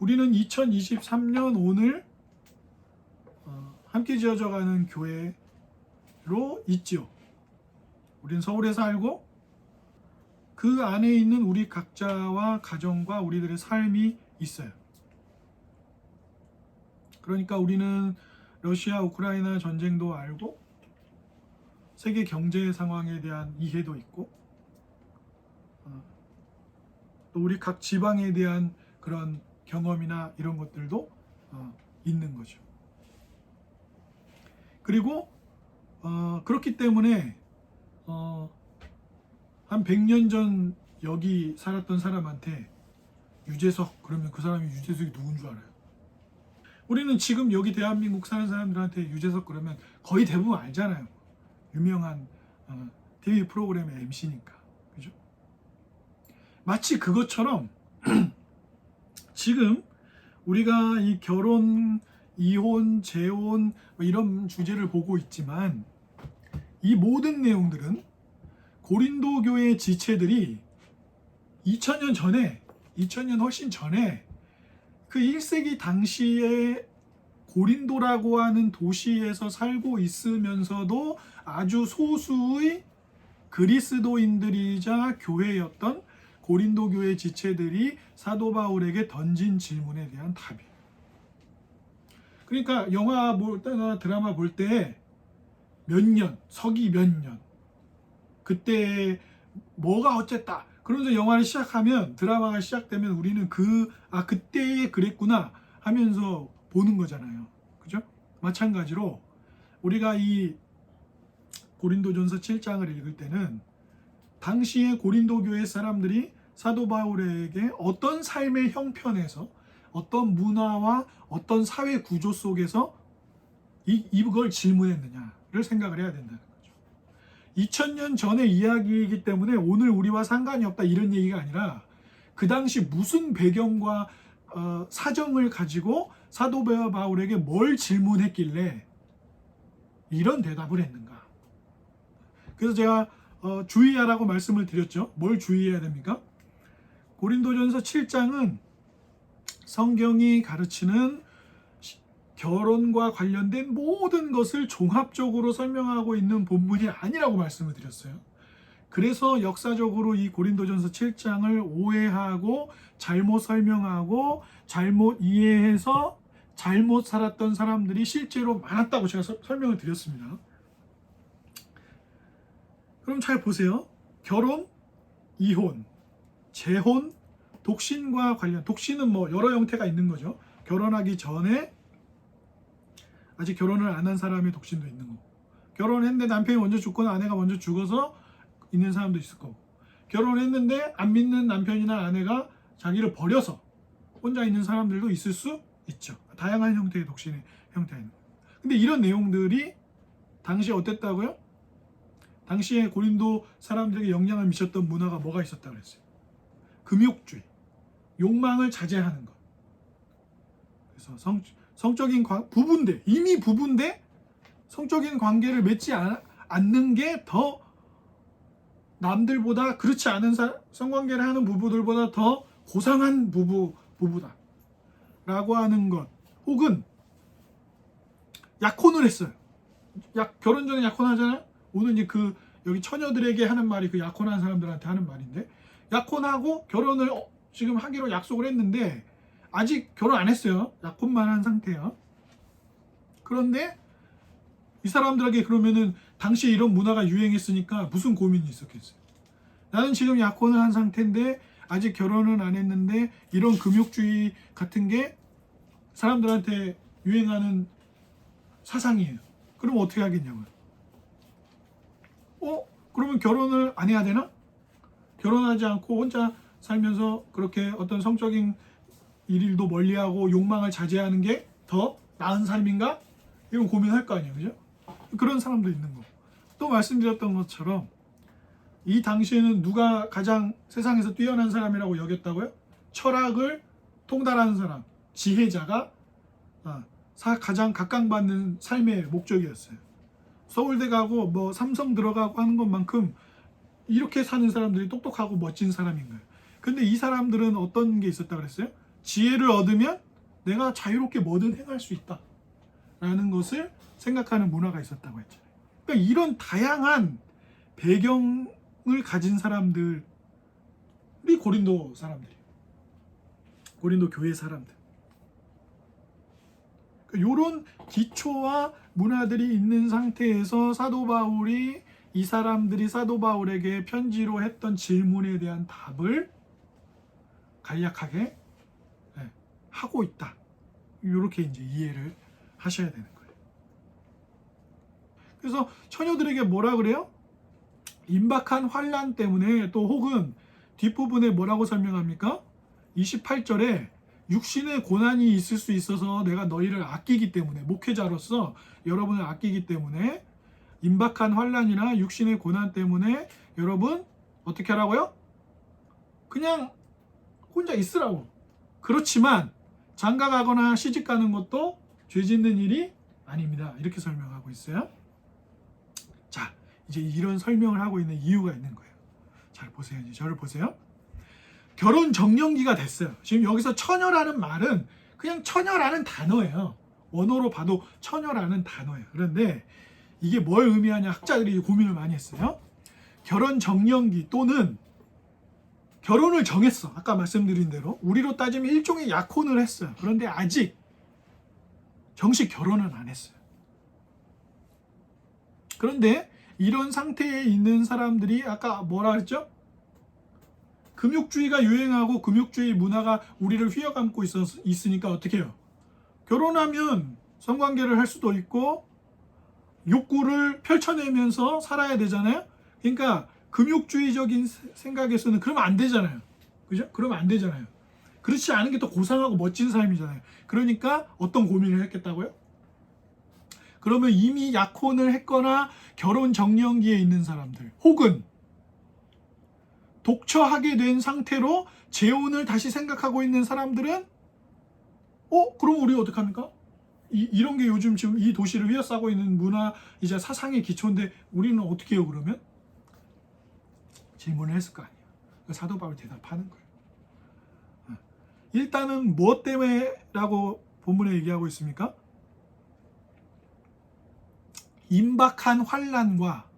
우리는 2023년 오늘 함께 지어져가는 교회로 있지요. 우리는 서울에 살고 그 안에 있는 우리 각자와 가정과 우리들의 삶이 있어요. 그러니까 우리는 러시아 우크라이나 전쟁도 알고 세계 경제 상황에 대한 이해도 있고 또 우리 각 지방에 대한 그런 경험이나 이런 것들도 있는 거죠. 그리고 그렇기 때문에 한 100년 전 여기 살았던 사람한테 유재석 그러면 그 사람이 유재석이 누군 줄 알아요? 우리는 지금 여기 대한민국 사는 사람들한테 유재석 그러면 거의 대부분 알잖아요. 유명한 TV 프로그램의 MC니까. 그죠? 마치 그것처럼 지금 우리가 이 결혼, 이혼, 재혼 이런 주제를 보고 있지만 이 모든 내용들은 고린도 교회 지체들이 2000년 전에 2000년 훨씬 전에 그 1세기 당시에 고린도라고 하는 도시에서 살고 있으면서도 아주 소수의 그리스도인들이자 교회였던 고린도 교회 지체들이 사도 바울에게 던진 질문에 대한 답이에요. 그러니까 영화 볼 때나 드라마 볼 때 몇 년, 서기 몇 년, 그때 뭐가 어쨌다 그러면서 영화를 시작하면 드라마가 시작되면 우리는 그때 그랬구나 하면서 보는 거잖아요. 그죠? 마찬가지로 우리가 이 고린도전서 7장을 읽을 때는 당시에 고린도 교회 사람들이 사도 바울에게 어떤 삶의 형편에서 어떤 문화와 어떤 사회 구조 속에서 이걸 질문했느냐를 생각을 해야 된다는 거죠. 2000년 전의 이야기이기 때문에 오늘 우리와 상관이 없다 이런 얘기가 아니라 그 당시 무슨 배경과 사정을 가지고 사도 바울에게 뭘 질문했길래 이런 대답을 했는가. 그래서 제가 주의하라고 말씀을 드렸죠. 뭘 주의해야 됩니까? 고린도전서 7장은 성경이 가르치는 결혼과 관련된 모든 것을 종합적으로 설명하고 있는 본문이 아니라고 말씀을 드렸어요. 그래서 역사적으로 이 고린도전서 7장을 오해하고 잘못 설명하고 잘못 이해해서 잘못 살았던 사람들이 실제로 많았다고 제가 설명을 드렸습니다. 그럼 잘 보세요. 결혼, 이혼, 재혼, 독신과 관련, 독신은 뭐 여러 형태가 있는 거죠. 결혼하기 전에 아직 결혼을 안 한 사람의 독신도 있는 거고, 결혼했는데 남편이 먼저 죽거나 아내가 먼저 죽어서 있는 사람도 있을 거고, 결혼했는데 안 믿는 남편이나 아내가 자기를 버려서 혼자 있는 사람들도 있을 수 있죠. 다양한 형태의 독신의 형태가 있는 거예요. 근데 이런 내용들이 당시에 어땠다고요? 당시에 고린도 사람들에게 영향을 미쳤던 문화가 뭐가 있었다고 그랬어요? 금욕주의, 욕망을 자제하는 것. 그래서 성적인 부부인데, 이미 부부인데 성적인 관계를 맺지 않는 게 더 남들보다 그렇지 않은 성관계를 하는 부부들보다 더 고상한 부부다 라고 하는 것. 혹은 약혼을 했어요. 결혼 전에 약혼하잖아요. 오늘 이제 여기 처녀들에게 하는 말이 그 약혼한 사람들한테 하는 말인데, 약혼하고 결혼을 지금 하기로 약속을 했는데 아직 결혼 안 했어요. 약혼만 한 상태예요. 그런데 이 사람들에게 그러면은 당시에 이런 문화가 유행했으니까 무슨 고민이 있었겠어요. 나는 지금 약혼을 한 상태인데 아직 결혼은 안 했는데 이런 금욕주의 같은 게 사람들한테 유행하는 사상이에요. 그럼 어떻게 하겠냐고요. 그러면 결혼을 안 해야 되나? 결혼하지 않고 혼자 살면서 그렇게 어떤 성적인 일도 멀리하고 욕망을 자제하는 게 더 나은 삶인가? 이런 고민할 거 아니에요. 그죠? 그런 사람도 있는 거. 또 말씀드렸던 것처럼 이 당시에는 누가 가장 세상에서 뛰어난 사람이라고 여겼다고요? 철학을 통달하는 사람, 지혜자가 가장 각광받는 삶의 목적이었어요. 서울대 가고 뭐 삼성 들어가고 하는 것만큼 이렇게 사는 사람들이 똑똑하고 멋진 사람인 거예요. 근데 이 사람들은 어떤 게 있었다 그랬어요? 지혜를 얻으면 내가 자유롭게 뭐든 행할 수 있다 라는 것을 생각하는 문화가 있었다고 했잖아요. 그러니까 이런 다양한 배경을 가진 사람들이 고린도 사람들이에요. 고린도 교회 사람들. 이런 기초와 문화들이 있는 상태에서 사도 바울이 이 사람들이 사도 바울에게 편지로 했던 질문에 대한 답을 간략하게 하고 있다. 이렇게 이제 이해를 하셔야 되는 거예요. 그래서 처녀들에게 뭐라 그래요? 임박한 환난 때문에, 또 혹은 뒷부분에 뭐라고 설명합니까? 28절에 육신의 고난이 있을 수 있어서 내가 너희를 아끼기 때문에, 목회자로서 여러분을 아끼기 때문에 임박한 환난이나 육신의 고난 때문에 여러분 어떻게 하라고요? 그냥 혼자 있으라고. 그렇지만 장가가거나 시집가는 것도 죄 짓는 일이 아닙니다. 이렇게 설명하고 있어요. 자, 이제 이런 설명을 하고 있는 이유가 있는 거예요. 잘 보세요. 이제 저를 보세요. 결혼 정년기가 됐어요. 지금 여기서 처녀라는 말은 그냥 처녀라는 단어예요. 원어로 봐도 처녀라는 단어예요. 그런데 이게 뭘 의미하냐, 학자들이 고민을 많이 했어요. 결혼 정년기 또는 결혼을 정했어. 아까 말씀드린 대로 우리로 따지면 일종의 약혼을 했어요. 그런데 아직 정식 결혼은 안 했어요. 그런데 이런 상태에 있는 사람들이 아까 뭐라 그랬죠? 금욕주의가 유행하고 금욕주의 문화가 우리를 휘어감고 있으니까 어떻게 해요? 결혼하면 성관계를 할 수도 있고 욕구를 펼쳐내면서 살아야 되잖아요. 그러니까 금욕주의적인 생각에서는 그러면 안 되잖아요. 그죠? 그러면 안 되잖아요. 그렇지 않은 게 더 고상하고 멋진 삶이잖아요. 그러니까 어떤 고민을 했겠다고요? 그러면 이미 약혼을 했거나 결혼 정년기에 있는 사람들, 혹은 독처하게 된 상태로 재혼을 다시 생각하고 있는 사람들은 그럼 우리 어떡합니까? 이런 게 요즘 지금 이 도시를 휘어싸고 있는 문화이자 사상의 기초인데 우리는 어떻게 해요 그러면? 질문을 했을 거 아니에요. 사도 바울이 대답하는 거예요. 일단은 무엇 때문에 라고 본문에 얘기하고 있습니까? 임박한 환난과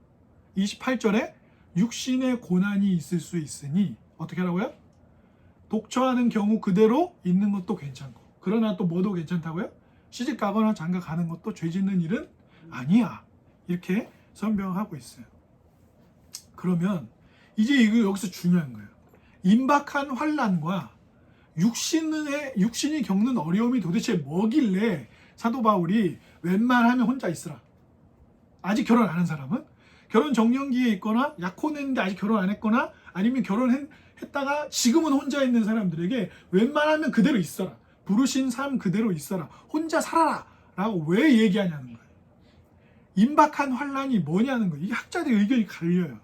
28절에 육신의 고난이 있을 수 있으니 어떻게 하라고요? 독처하는 경우 그대로 있는 것도 괜찮고, 그러나 또 뭐도 괜찮다고요? 시집 가거나 장가 가는 것도 죄 짓는 일은 아니야. 이렇게 설명하고 있어요. 그러면 이제 이거 여기서 중요한 거예요. 임박한 환난과 육신이 겪는 어려움이 도대체 뭐길래 사도 바울이 웬만하면 혼자 있으라. 아직 결혼 안 한 사람은 결혼 정년기에 있거나 약혼했는데 아직 결혼 안 했거나 아니면 결혼했다가 지금은 혼자 있는 사람들에게 웬만하면 그대로 있어라. 부르신 삶 그대로 있어라. 혼자 살아라. 라고 왜 얘기하냐는 거예요. 임박한 환난이 뭐냐는 거예요. 이게 학자들의 의견이 갈려요.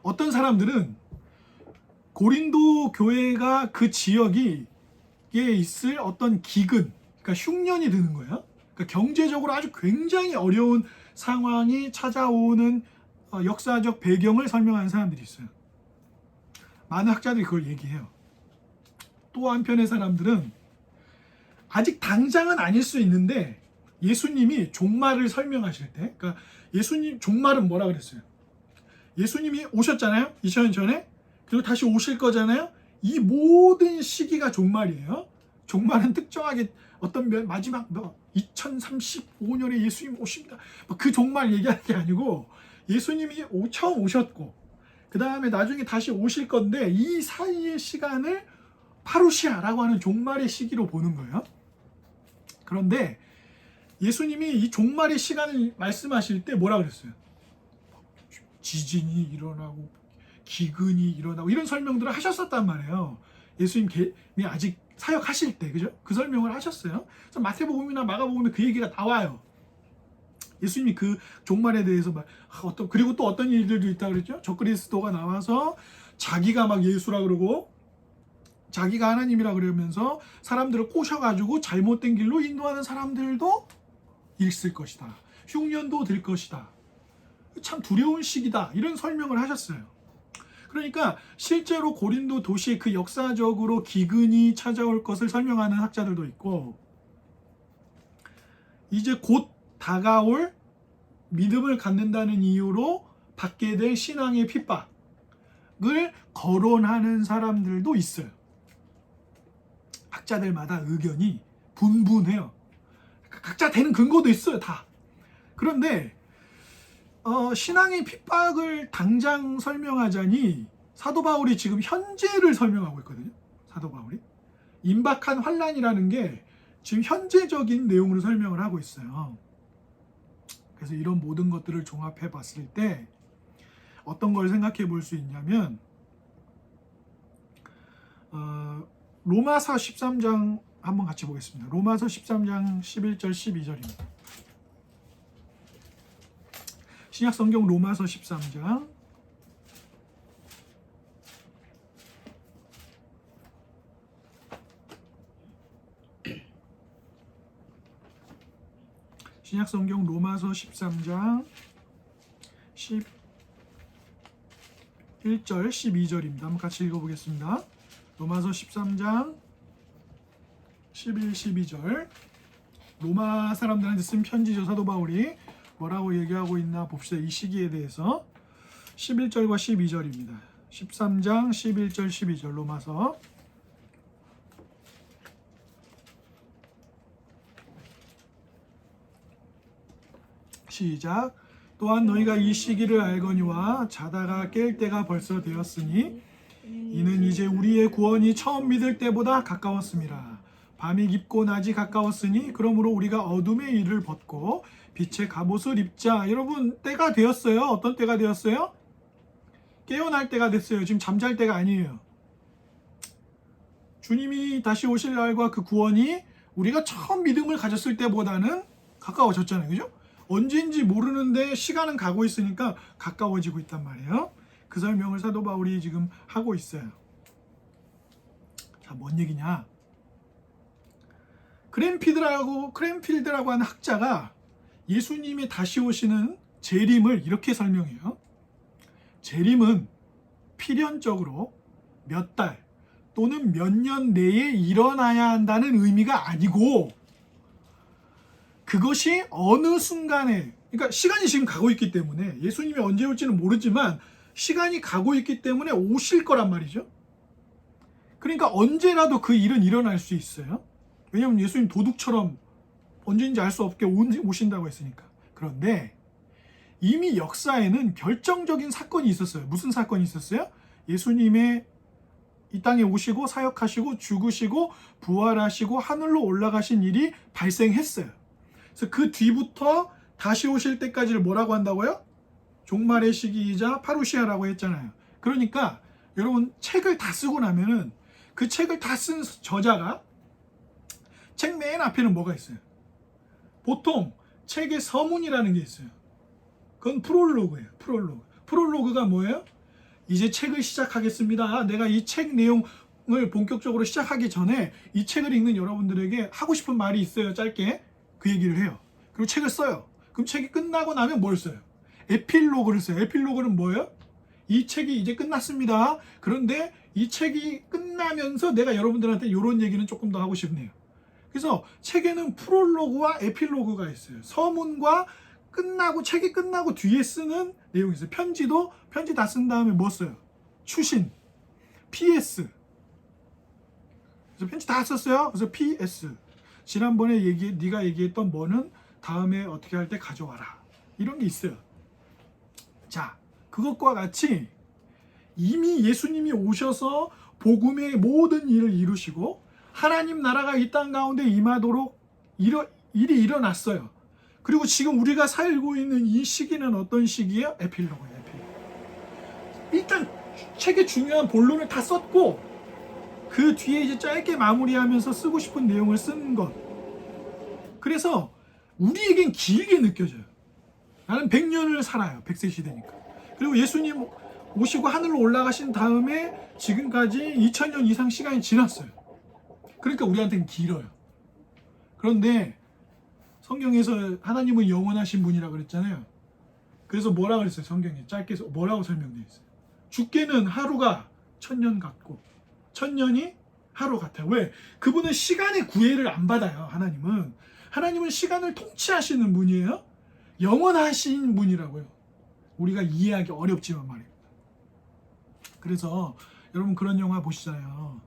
어떤 사람들은 고린도 교회가 그 지역에 있을 어떤 기근, 그러니까 흉년이 드는 거예요. 그러니까 경제적으로 아주 굉장히 어려운 상황이 찾아오는 역사적 배경을 설명하는 사람들이 있어요. 많은 학자들이 그걸 얘기해요. 또 한편의 사람들은 아직 당장은 아닐 수 있는데 예수님이 종말을 설명하실 때, 그러니까 예수님 종말은 뭐라 그랬어요? 예수님이 오셨잖아요. 2000년 전에. 그리고 다시 오실 거잖아요. 이 모든 시기가 종말이에요. 종말은 특정하게 어떤 마지막 2035년에 예수님 오십니다. 그 종말 얘기하는 게 아니고 예수님이 처음 오셨고 그 다음에 나중에 다시 오실 건데 이 사이의 시간을 파루시아라고 하는 종말의 시기로 보는 거예요. 그런데 예수님이 이 종말의 시간을 말씀하실 때 뭐라 그랬어요? 지진이 일어나고 기근이 일어나고 이런 설명들을 하셨었단 말이에요. 예수님이 아직 사역하실 때, 그죠? 그 설명을 하셨어요. 그래서 마태복음이나 마가복음에 그 얘기가 나와요. 예수님이 그 종말에 대해서 그리고 또 어떤 일들도 있다 그랬죠? 적그리스도가 나와서 자기가 막 예수라 그러고 자기가 하나님이라 그러면서 사람들을 꼬셔가지고 잘못된 길로 인도하는 사람들도 있을 것이다. 흉년도 될 것이다. 참 두려운 시기다. 이런 설명을 하셨어요. 그러니까 실제로 고린도 도시에 그 역사적으로 기근이 찾아올 것을 설명하는 학자들도 있고, 이제 곧 다가올 믿음을 갖는다는 이유로 받게 될 신앙의 핍박을 거론하는 사람들도 있어요. 학자들마다 의견이 분분해요. 각자 되는 근거도 있어요, 다. 그런데 신앙의 핍박을 당장 설명하자니 사도 바울이 지금 현재를 설명하고 있거든요. 사도 바울이 임박한 환난이라는 게 지금 현재적인 내용으로 설명을 하고 있어요. 그래서 이런 모든 것들을 종합해 봤을 때 어떤 걸 생각해 볼 수 있냐면, 로마서 13장 한번 같이 보겠습니다. 로마서 13장 11절 12절입니다. 신약 성경 로마서 13장 신약 성경 로마서 13장 11절 12절입니다. 한번 같이 읽어보겠습니다. 로마서 13장 11, 12절. 로마 사람들한테 쓴 편지죠. 사도 바울이 뭐라고 얘기하고 있나 봅시다. 이 시기에 대해서 11절과 12절입니다. 13장 11절 12절 로마서. 시작. 또한 너희가 이 시기를 알거니와 자다가 깰 때가 벌써 되었으니 이는 이제 우리의 구원이 처음 믿을 때보다 가까웠습니다. 밤이 깊고 낮이 가까웠으니 그러므로 우리가 어둠의 일을 벗고 빛의 갑옷을 입자. 여러분, 때가 되었어요. 어떤 때가 되었어요? 깨어날 때가 됐어요. 지금 잠잘 때가 아니에요. 주님이 다시 오실 날과 그 구원이 우리가 처음 믿음을 가졌을 때보다는 가까워졌잖아요. 그죠? 언제인지 모르는데 시간은 가고 있으니까 가까워지고 있단 말이에요. 그 설명을 사도 바울이 지금 하고 있어요. 자, 뭔 얘기냐? 크랜필드라고 하는 학자가 예수님이 다시 오시는 재림을 이렇게 설명해요. 재림은 필연적으로 몇 달 또는 몇 년 내에 일어나야 한다는 의미가 아니고, 그것이 어느 순간에, 그러니까 시간이 지금 가고 있기 때문에, 예수님이 언제 올지는 모르지만 시간이 가고 있기 때문에 오실 거란 말이죠. 그러니까 언제라도 그 일은 일어날 수 있어요. 왜냐하면 예수님 도둑처럼 언제인지 알 수 없게 오신다고 했으니까. 그런데 이미 역사에는 결정적인 사건이 있었어요. 무슨 사건이 있었어요? 예수님의 이 땅에 오시고 사역하시고 죽으시고 부활하시고 하늘로 올라가신 일이 발생했어요. 그래서 그 뒤부터 다시 오실 때까지를 뭐라고 한다고요? 종말의 시기이자 파루시아라고 했잖아요. 그러니까 여러분, 책을 다 쓰고 나면은 그 책을 다 쓴 저자가 책 맨 앞에는 뭐가 있어요? 보통 책의 서문이라는 게 있어요. 그건 프롤로그예요. 프롤로그가 뭐예요? 이제 책을 시작하겠습니다. 내가 이 책 내용을 본격적으로 시작하기 전에 이 책을 읽는 여러분들에게 하고 싶은 말이 있어요. 짧게 그 얘기를 해요. 그리고 책을 써요. 그럼 책이 끝나고 나면 뭘 써요? 에필로그를 써요. 에필로그는 뭐예요? 이 책이 이제 끝났습니다. 그런데 이 책이 끝나면서 내가 여러분들한테 이런 얘기는 조금 더 하고 싶네요. 그래서 책에는 프롤로그와 에필로그가 있어요. 서문과 책이 끝나고 뒤에 쓰는 내용이 있어요. 편지 다 쓴 다음에 뭐 써요? 추신, PS. 그래서 편지 다 썼어요. 그래서 PS. 지난번에 네가 얘기했던 뭐는 다음에 어떻게 할 때 가져와라. 이런 게 있어요. 자, 그것과 같이 이미 예수님이 오셔서 복음의 모든 일을 이루시고 하나님 나라가 이 땅 가운데 임하도록 일이 일어났어요. 그리고 지금 우리가 살고 있는 이 시기는 어떤 시기예요? 에필로그예요. 일단 책의 중요한 본론을 다 썼고 그 뒤에 이제 짧게 마무리하면서 쓰고 싶은 내용을 쓴 것. 그래서 우리에겐 길게 느껴져요. 나는 100년을 살아요. 100세 시대니까. 그리고 예수님 오시고 하늘로 올라가신 다음에 지금까지 2000년 이상 시간이 지났어요. 그러니까 우리한테는 길어요. 그런데 성경에서 하나님은 영원하신 분이라고 그랬잖아요. 그래서 뭐라고 그랬어요? 성경에 짧게 뭐라고 설명되어 있어요? 주께는 하루가 천년 같고 천년이 하루 같아요. 왜? 그분은 시간의 구애를 안 받아요. 하나님은 시간을 통치하시는 분이에요. 영원하신 분이라고요. 우리가 이해하기 어렵지만 말입니다. 그래서 여러분 그런 영화 보시잖아요.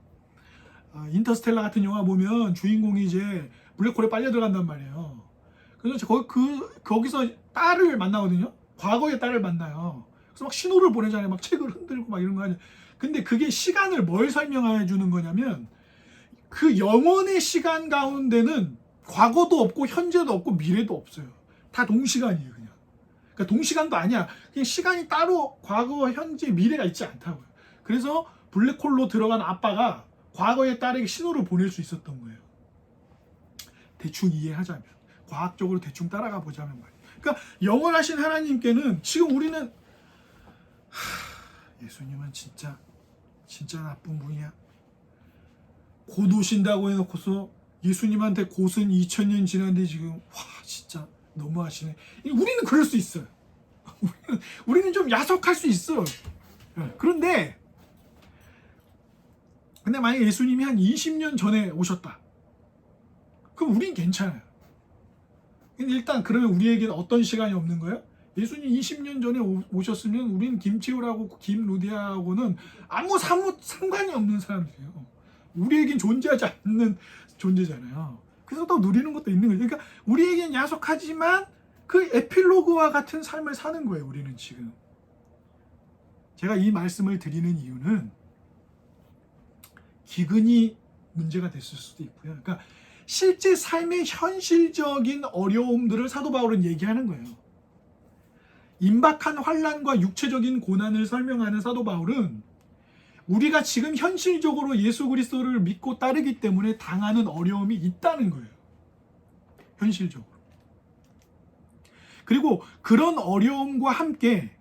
인터스텔라 같은 영화 보면 주인공이 이제 블랙홀에 빨려 들어간단 말이에요. 그래서 거기서 딸을 만나거든요. 과거의 딸을 만나요. 그래서 막 신호를 보내잖아요. 막 책을 흔들고 막 이런 거 하죠. 근데 그게 시간을 뭘 설명해 주는 거냐면 그 영원의 시간 가운데는 과거도 없고 현재도 없고 미래도 없어요. 다 동시간이에요, 그냥. 그러니까 동시간도 아니야. 그냥 시간이 따로 과거, 현재, 미래가 있지 않다고요. 그래서 블랙홀로 들어간 아빠가 과거의 딸에게 신호를 보낼 수 있었던 거예요. 대충 이해하자면, 과학적으로 대충 따라가 보자면 말이에요. 그러니까 영원하신 하나님께는 지금 우리는 예수님은 진짜 나쁜 분이야. 곧 오신다고 해놓고서 예수님한테 곧은 2000년 지났는데 지금 진짜 너무하시네. 우리는 그럴 수 있어요. 우리는 좀 야속할 수 있어. 그런데 만약에 예수님이 한 20년 전에 오셨다. 그럼 우린 괜찮아요. 근데 일단 그러면 우리에게는 어떤 시간이 없는 거예요? 예수님 20년 전에 오셨으면 우린 김치우라고 김루디아하고는 아무 상관이 없는 사람들이에요. 우리에겐 존재하지 않는 존재잖아요. 그래서 더 누리는 것도 있는 거죠. 그러니까 우리에겐 야속하지만 그 에필로그와 같은 삶을 사는 거예요. 우리는 지금. 제가 이 말씀을 드리는 이유는 기근이 문제가 됐을 수도 있고요. 그러니까 실제 삶의 현실적인 어려움들을 사도 바울은 얘기하는 거예요. 임박한 환난과 육체적인 고난을 설명하는 사도 바울은 우리가 지금 현실적으로 예수 그리스도를 믿고 따르기 때문에 당하는 어려움이 있다는 거예요. 현실적으로. 그리고 그런 어려움과 함께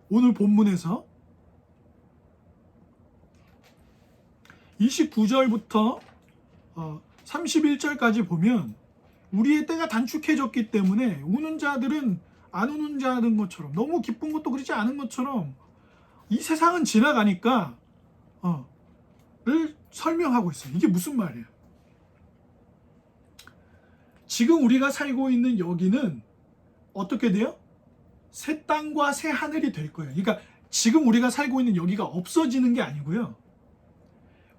오늘 본문에서 29절부터 31절까지 보면 우리의 때가 단축해졌기 때문에 우는 자들은 안 우는 자든 것처럼, 너무 기쁜 것도 그렇지 않은 것처럼 이 세상은 지나가니까 를 설명하고 있어요. 이게 무슨 말이에요? 지금 우리가 살고 있는 여기는 어떻게 돼요? 새 땅과 새 하늘이 될 거예요. 그러니까 지금 우리가 살고 있는 여기가 없어지는 게 아니고요.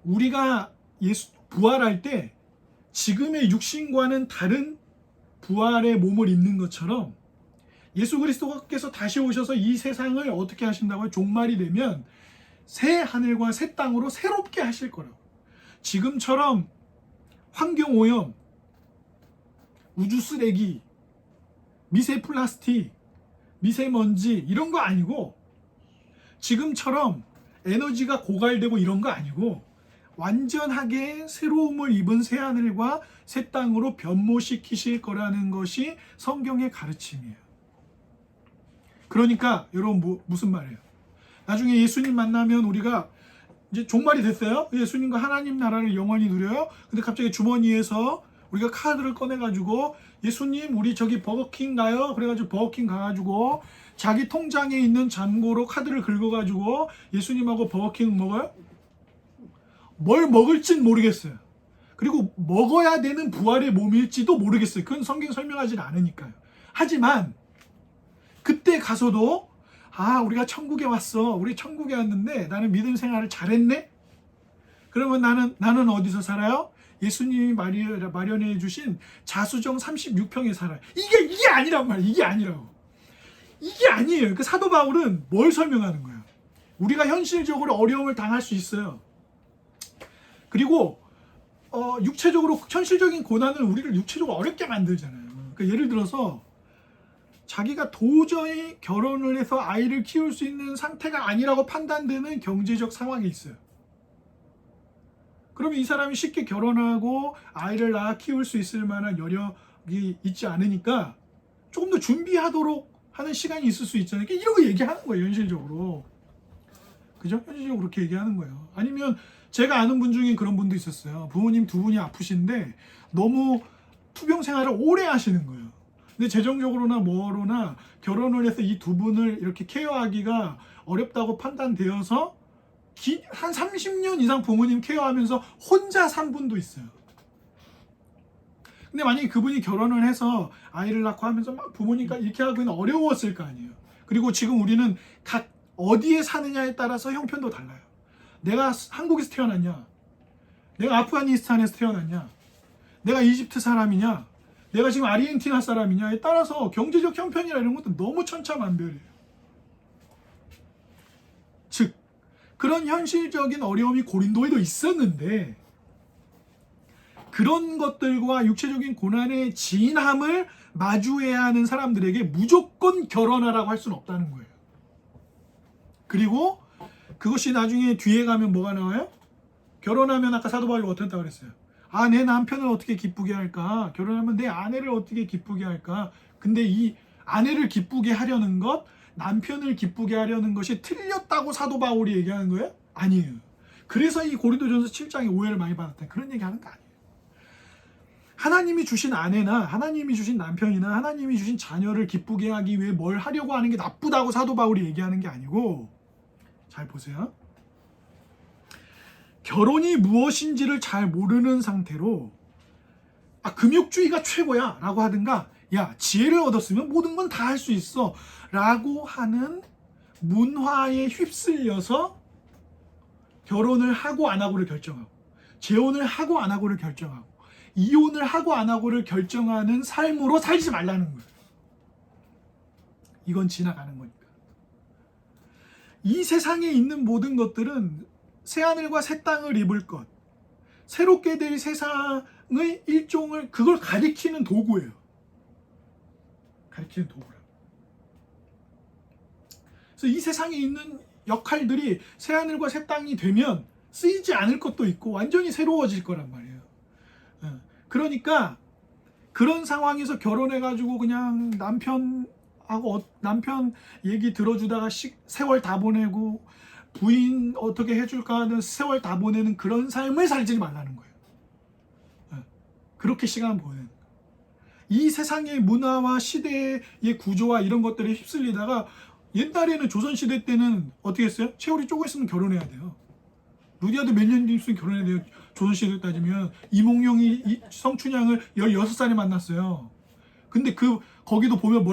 우리가 부활할 때 지금의 육신과는 다른 부활의 몸을 입는 것처럼 예수 그리스도께서 다시 오셔서 이 세상을 어떻게 하신다고요? 종말이 되면 새 하늘과 새 땅으로 새롭게 하실 거라고. 지금처럼 환경오염, 우주 쓰레기, 미세 플라스틱, 미세먼지 이런 거 아니고, 지금처럼 에너지가 고갈되고 이런 거 아니고 완전하게 새로움을 입은 새 하늘과 새 땅으로 변모시키실 거라는 것이 성경의 가르침이에요. 그러니까 여러분 무슨 말이에요? 나중에 예수님 만나면 우리가 이제 종말이 됐어요. 예수님과 하나님 나라를 영원히 누려요. 근데 갑자기 주머니에서 우리가 카드를 꺼내가지고 예수님 우리 저기 버거킹 가요. 그래가지고 버거킹 가가지고 자기 통장에 있는 잔고로 카드를 긁어가지고 예수님하고 버거킹 먹어요? 뭘 먹을진 모르겠어요. 그리고 먹어야 되는 부활의 몸일지도 모르겠어요. 그건 성경 설명하진 않으니까요. 하지만 그때 가서도 우리가 천국에 왔어. 우리 천국에 왔는데 나는 믿음 생활을 잘했네? 그러면 나는 어디서 살아요? 예수님이 마련해 주신 자수정 36평에 살아요. 이게 아니란 말이에요. 이게 아니라고. 이게 아니에요. 그 사도 바울은 뭘 설명하는 거예요? 우리가 현실적으로 어려움을 당할 수 있어요. 그리고 육체적으로 현실적인 고난은 우리를 육체적으로 어렵게 만들잖아요. 그러니까 예를 들어서 자기가 도저히 결혼을 해서 아이를 키울 수 있는 상태가 아니라고 판단되는 경제적 상황이 있어요. 그러면 이 사람이 쉽게 결혼하고 아이를 낳아 키울 수 있을 만한 여력이 있지 않으니까 조금 더 준비하도록 하는 시간이 있을 수 있잖아요. 그러니까 이런 거 얘기하는 거예요, 현실적으로. 그죠? 현실적으로 그렇게 얘기하는 거예요. 아니면 제가 아는 분 중에 그런 분도 있었어요. 부모님 두 분이 아프신데 너무 투병 생활을 오래 하시는 거예요. 근데 재정적으로나 뭐로나 결혼을 해서 이 두 분을 이렇게 케어하기가 어렵다고 판단되어서 한 30년 이상 부모님 케어하면서 혼자 산 분도 있어요. 근데 만약에 그분이 결혼을 해서 아이를 낳고 하면서 막 부모님과 이렇게 하기는 어려웠을 거 아니에요. 그리고 지금 우리는 각 어디에 사느냐에 따라서 형편도 달라요. 내가 한국에서 태어났냐, 내가 아프가니스탄에서 태어났냐, 내가 이집트 사람이냐, 내가 지금 아르헨티나 사람이냐에 따라서 경제적 형편이나 이런 것도 너무 천차만별이에요. 즉 그런 현실적인 어려움이 고린도에도 있었는데, 그런 것들과 육체적인 고난의 진함을 마주해야 하는 사람들에게 무조건 결혼하라고 할 수는 없다는 거예요. 그리고 그것이 나중에 뒤에 가면 뭐가 나와요? 결혼하면 아까 사도 바울이 어떻게 했다고 그랬어요? 아, 내 남편을 어떻게 기쁘게 할까? 결혼하면 내 아내를 어떻게 기쁘게 할까? 근데 이 아내를 기쁘게 하려는 것, 남편을 기쁘게 하려는 것이 틀렸다고 사도 바울이 얘기하는 거예요? 아니에요. 그래서 이 고린도전서 7장에 오해를 많이 받았다. 그런 얘기 하는 거 아니에요. 하나님이 주신 아내나 하나님이 주신 남편이나 하나님이 주신 자녀를 기쁘게 하기 위해 뭘 하려고 하는 게 나쁘다고 사도 바울이 얘기하는 게 아니고, 잘 보세요. 결혼이 무엇인지를 잘 모르는 상태로 금욕주의가 최고야 라고 하든가, 야, 지혜를 얻었으면 모든 건 다 할 수 있어 라고 하는 문화에 휩쓸려서 결혼을 하고 안 하고를 결정하고, 재혼을 하고 안 하고를 결정하고, 이혼을 하고 안 하고를 결정하는 삶으로 살지 말라는 거예요. 이건 지나가는 거니까. 이 세상에 있는 모든 것들은 새하늘과 새 땅을 입을 것, 새롭게 될 세상의 일종을, 그걸 가리키는 도구예요. 가리키는 도구라. 그래서 이 세상에 있는 역할들이 새하늘과 새 땅이 되면 쓰이지 않을 것도 있고 완전히 새로워질 거란 말이에요. 그러니까 그런 상황에서 결혼해가지고 그냥 남편 얘기 들어주다가 세월 다 보내고, 부인 어떻게 해줄까 하는 세월 다 보내는 그런 삶을 살지 말라는 거예요. 그렇게 시간 보내는 거예요. 이 세상의 문화와 시대의 구조와 이런 것들에 휩쓸리다가, 옛날에는 조선시대 때는 어떻게 했어요? 세월이 조금 있으면 결혼해야 돼요. 루디아도 몇 년 있으면 결혼해야 돼요. 조선시대 따지면 이몽룡이 성춘향을 16살에 만났어요. 근데 거기도 보면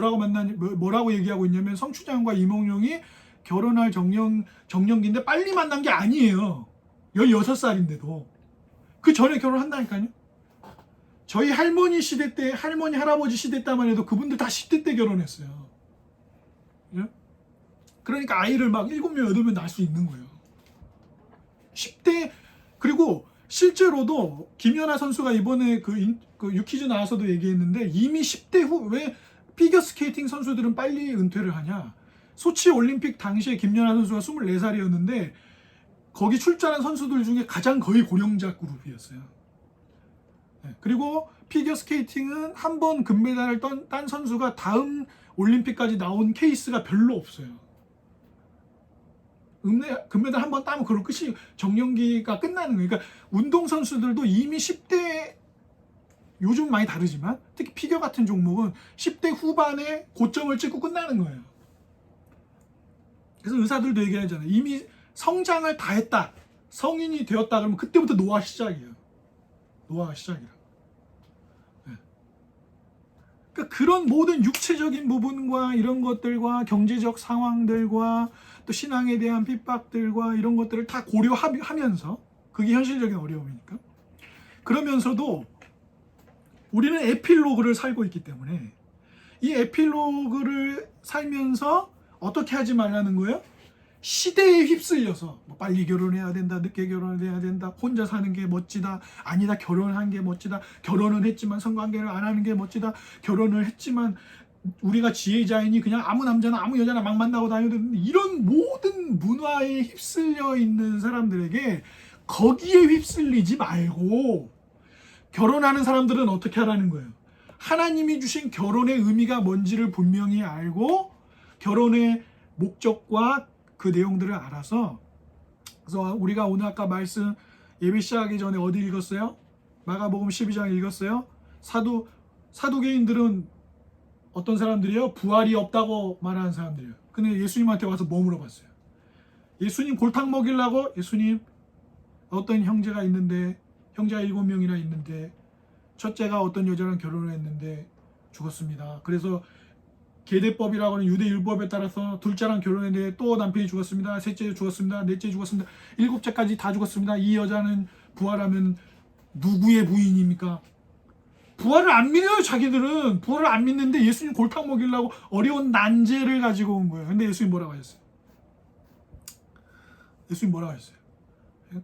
뭐라고 얘기하고 있냐면, 성춘향과 이몽룡이 결혼할 정년기인데 빨리 만난 게 아니에요. 16살인데도. 그 전에 결혼한다니까요. 저희 할머니 시대 때, 할머니 할아버지 시대 때만 해도 그분들 다 10대 때 결혼했어요. 그러니까 아이를 막 7명, 8명 낳을 수 있는 거예요. 10대. 그리고 실제로도 김연아 선수가 이번에 그 유퀴즈 나와서도 얘기했는데, 이미 10대 후, 왜 피겨스케이팅 선수들은 빨리 은퇴를 하냐? 소치 올림픽 당시에 김연아 선수가 24살이었는데 거기 출전한 선수들 중에 가장 거의 고령자 그룹이었어요. 그리고 피겨스케이팅은 한 번 금메달을 딴 선수가 다음 올림픽까지 나온 케이스가 별로 없어요. 금메달 한 번 따면 그런 끝이, 정년기가 끝나는 거예요. 그러니까 운동선수들도 이미 10대, 요즘 많이 다르지만 특히 피겨 같은 종목은 10대 후반에 고점을 찍고 끝나는 거예요. 그래서 의사들도 얘기하잖아요. 이미 성장을 다 했다, 성인이 되었다 그러면 그때부터 노화 시작이에요. 노화가 시작이라. 그러니까 그런 모든 육체적인 부분과 이런 것들과 경제적 상황들과 또 신앙에 대한 핍박들과 이런 것들을 다 고려하면서, 그게 현실적인 어려움이니까, 그러면서도 우리는 에필로그를 살고 있기 때문에 이 에필로그를 살면서 어떻게 하지 말라는 거예요? 시대에 휩쓸려서 뭐 빨리 결혼해야 된다, 늦게 결혼해야 된다, 혼자 사는 게 멋지다, 아니다 결혼한 게 멋지다, 결혼은 했지만 성관계를 안 하는 게 멋지다, 결혼을 했지만 우리가 지혜자이니 그냥 아무 남자나 아무 여자나 막 만나고 다녀도 되는, 이런 모든 문화에 휩쓸려 있는 사람들에게 거기에 휩쓸리지 말고, 결혼하는 사람들은 어떻게 하라는 거예요? 하나님이 주신 결혼의 의미가 뭔지를 분명히 알고 결혼의 목적과 그 내용들을 알아서. 그래서 우리가 오늘 아까 말씀 예배 시작하기 전에 어디 읽었어요? 마가복음 12장 읽었어요? 사두개인들은 어떤 사람들이에요? 부활이 없다고 말하는 사람들이에요. 근데 예수님한테 와서 뭐 물어봤어요? 예수님 골탕 먹이려고 예수님 어떤 형제가 있는데 형제가 7명이나 있는데 첫째가 어떤 여자랑 결혼을 했는데 죽었습니다. 그래서 계대법이라고 하는 유대 율법에 따라서 둘째랑 결혼했는데 또 남편이 죽었습니다. 셋째 죽었습니다. 넷째 죽었습니다. 일곱째까지 다 죽었습니다. 이 여자는 부활하면 누구의 부인입니까? 부활을 안 믿어요. 자기들은 부활을 안 믿는데 예수님 골탕 먹이려고 어려운 난제를 가지고 온 거예요. 근데 예수님 뭐라고 하셨어요? 예수님 뭐라고 하셨어요?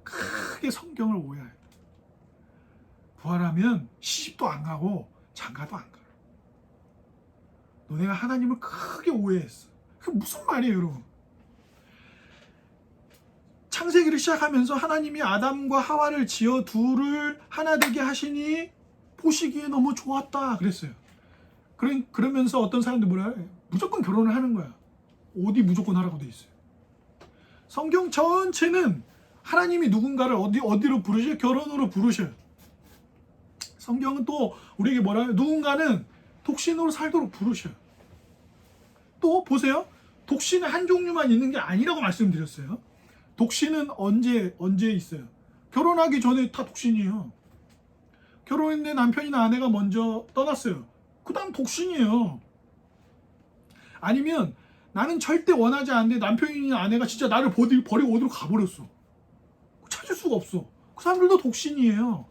크게 성경을 오해해요. 부활하면 시집도 안 가고 장가도 안 가요. 너네가 하나님을 크게 오해했어. 그게 무슨 말이에요, 여러분? 창세기를 시작하면서 하나님이 아담과 하와를 지어 둘을 하나 되게 하시니 보시기에 너무 좋았다 그랬어요. 그러면서 어떤 사람들 뭐라 해요? 무조건 결혼을 하는 거야. 어디 무조건 하라고 돼 있어요. 성경 전체는 하나님이 누군가를 어디로 부르셔요? 결혼으로 부르셔요. 성경은 또 우리에게 뭐라 해요? 누군가는 독신으로 살도록 부르셔요. 또 보세요. 독신은 한 종류만 있는 게 아니라고 말씀드렸어요. 독신은 언제 있어요? 결혼하기 전에 다 독신이에요. 결혼했는데 남편이나 아내가 먼저 떠났어요. 그 다음 독신이에요. 아니면 나는 절대 원하지 않는데 남편이나 아내가 진짜 나를 버리고 어디로 가버렸어. 찾을 수가 없어. 그 사람들도 독신이에요.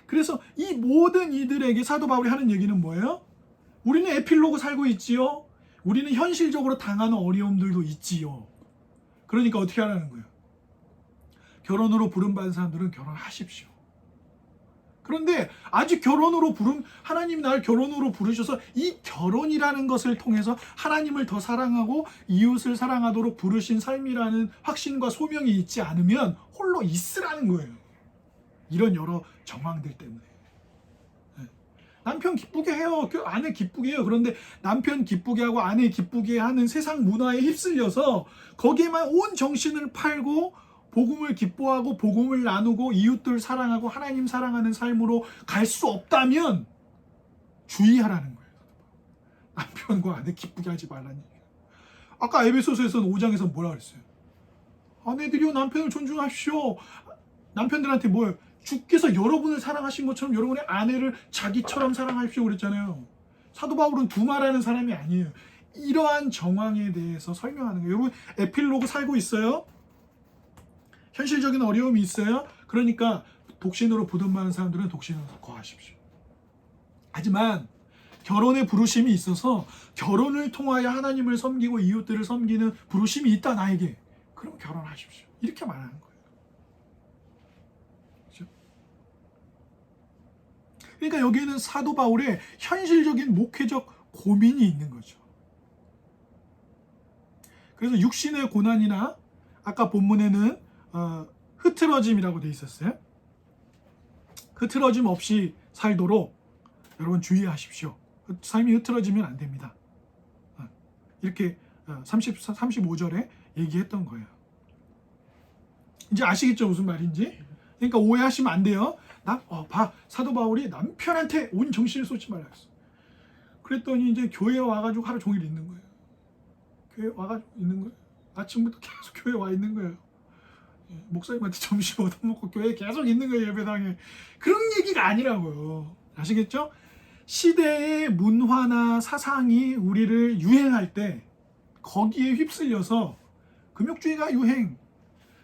그래서 이 모든 이들에게 사도 바울이 하는 얘기는 뭐예요? 우리는 에필로그 살고 있지요. 우리는 현실적으로 당하는 어려움들도 있지요. 그러니까 어떻게 하라는 거예요? 결혼으로 부름받은 사람들은 결혼하십시오. 그런데 아직 하나님이 나를 결혼으로 부르셔서 이 결혼이라는 것을 통해서 하나님을 더 사랑하고 이웃을 사랑하도록 부르신 삶이라는 확신과 소명이 있지 않으면 홀로 있으라는 거예요. 이런 여러 정황들 때문에. 남편 기쁘게 해요. 아내 기쁘게 해요. 그런데 남편 기쁘게 하고 아내 기쁘게 하는 세상 문화에 휩쓸려서 거기에만 온 정신을 팔고 복음을 기뻐하고 복음을 나누고 이웃들 사랑하고 하나님 사랑하는 삶으로 갈 수 없다면 주의하라는 거예요. 남편과 아내 기쁘게 하지 말라는 얘기예요. 아까 에베소서에서는 5장에서 뭐라 그랬어요? 아내들이요 남편을 존중하십시오. 남편들한테 뭐예요? 주께서 여러분을 사랑하신 것처럼 여러분의 아내를 자기처럼 사랑하십시오 그랬잖아요. 사도 바울은 두말하는 사람이 아니에요. 이러한 정황에 대해서 설명하는 거예요. 여러분 에필로그 살고 있어요? 현실적인 어려움이 있어요? 그러니까 독신으로 부름받은 사람들은 독신으로 거하십시오. 하지만 결혼의 부르심이 있어서 결혼을 통하여 하나님을 섬기고 이웃들을 섬기는 부르심이 있다 나에게. 그럼 결혼하십시오. 이렇게 말하는 거예요. 그렇죠? 그러니까 여기에는 사도 바울의 현실적인 목회적 고민이 있는 거죠. 그래서 육신의 고난이나 아까 본문에는 흐트러짐이라고 돼 있었어요. 흐트러짐 없이 살도록 여러분 주의하십시오. 삶이 흐트러지면 안 됩니다. 이렇게 35절에 얘기했던 거예요. 이제 아시겠죠 무슨 말인지? 그러니까 오해하시면 안 돼요. 사도 바울이 남편한테 온 정신을 쏟지 말라 했어. 그랬더니 이제 교회에 와가지고 하루 종일 있는 거예요. 교회에 와가지고 있는 거예요. 아침부터 계속 교회에 와 있는 거예요. 목사님한테 점심 얻어먹고 교회에 계속 있는 거예요. 예배당에. 그런 얘기가 아니라고요. 아시겠죠? 시대의 문화나 사상이 우리를 유행할 때 거기에 휩쓸려서 금욕주의가 유행,